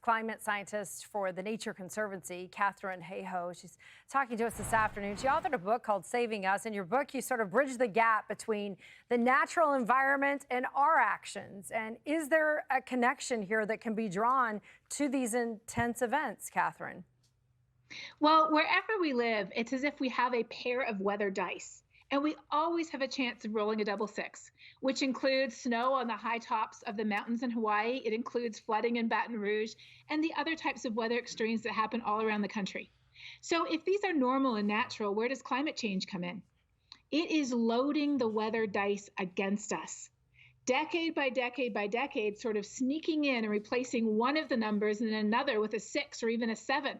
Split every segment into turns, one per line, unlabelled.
Climate scientist for the Nature Conservancy, Katharine Hayhoe. She's talking to us this afternoon. She authored a book called Saving Us. In your book, you sort of bridge the gap between the natural environment and our actions. And is there a connection here that can be drawn to these intense events, Katharine?
Well, wherever we live, it's as if we have a pair of weather dice. And we always have a chance of rolling a double six, which includes snow on the high tops of the mountains in Hawaii. It includes flooding in Baton Rouge and the other types of weather extremes that happen all around the country. So if these are normal and natural, where does climate change come in? It is loading the weather dice against us. Decade by decade by decade, sort of sneaking in and replacing one of the numbers and another with a 6 or even a 7.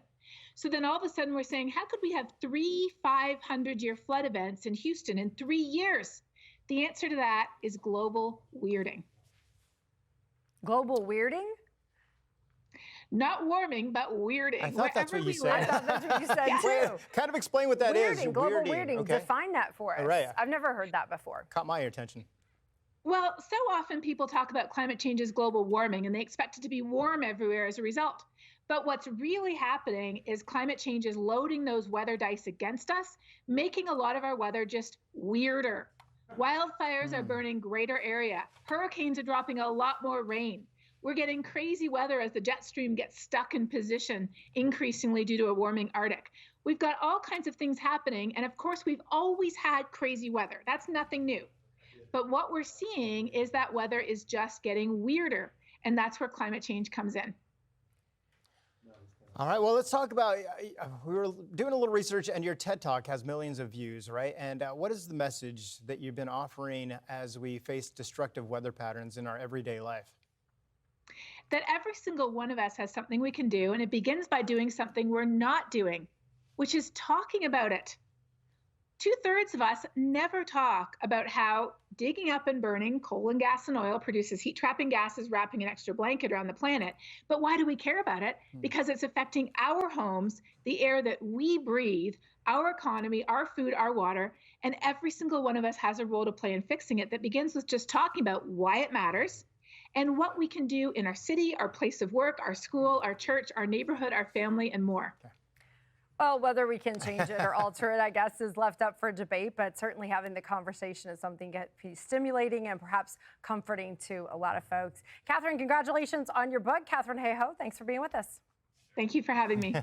So then all of a sudden we're saying, how could we have 3 500-year flood events in Houston in 3 years? The answer to that is global weirding.
Global weirding?
Not warming, but weirding.
I thought that's what you said.
I thought that's what you said too.
Kind of explain what that is.
Global weirding.
Okay.
Define that for us.
All right.
I've never heard that before.
Caught my attention.
Well, so often people talk about climate change as global warming, and they expect it to be warm everywhere as a result. But what's really happening is climate change is loading those weather dice against us, making a lot of our weather just weirder. Wildfires are burning greater area. Hurricanes are dropping a lot more rain. We're getting crazy weather as the jet stream gets stuck in position, increasingly due to a warming Arctic. We've got all kinds of things happening. And of course, we've always had crazy weather. That's nothing new. But what we're seeing is that weather is just getting weirder. And that's where climate change comes in.
All right, well, let's talk about, we were doing a little research and your TED Talk has millions of views, right? And what is the message that you've been offering as we face destructive weather patterns in our everyday life?
That every single one of us has something we can do, and it begins by doing something we're not doing, which is talking about it. 2/3 of us never talk about how digging up and burning coal and gas and oil produces heat-trapping gases, wrapping an extra blanket around the planet. But why do we care about it? Because it's affecting our homes, the air that we breathe, our economy, our food, our water, and every single one of us has a role to play in fixing it that begins with just talking about why it matters and what we can do in our city, our place of work, our school, our church, our neighborhood, our family, and more.
Well, whether we can change it or alter it, I guess, is left up for debate, but certainly having the conversation is something that can be stimulating and perhaps comforting to a lot of folks. Katharine, congratulations on your book. Katharine Hayhoe, thanks for being with us.
Thank you for having me.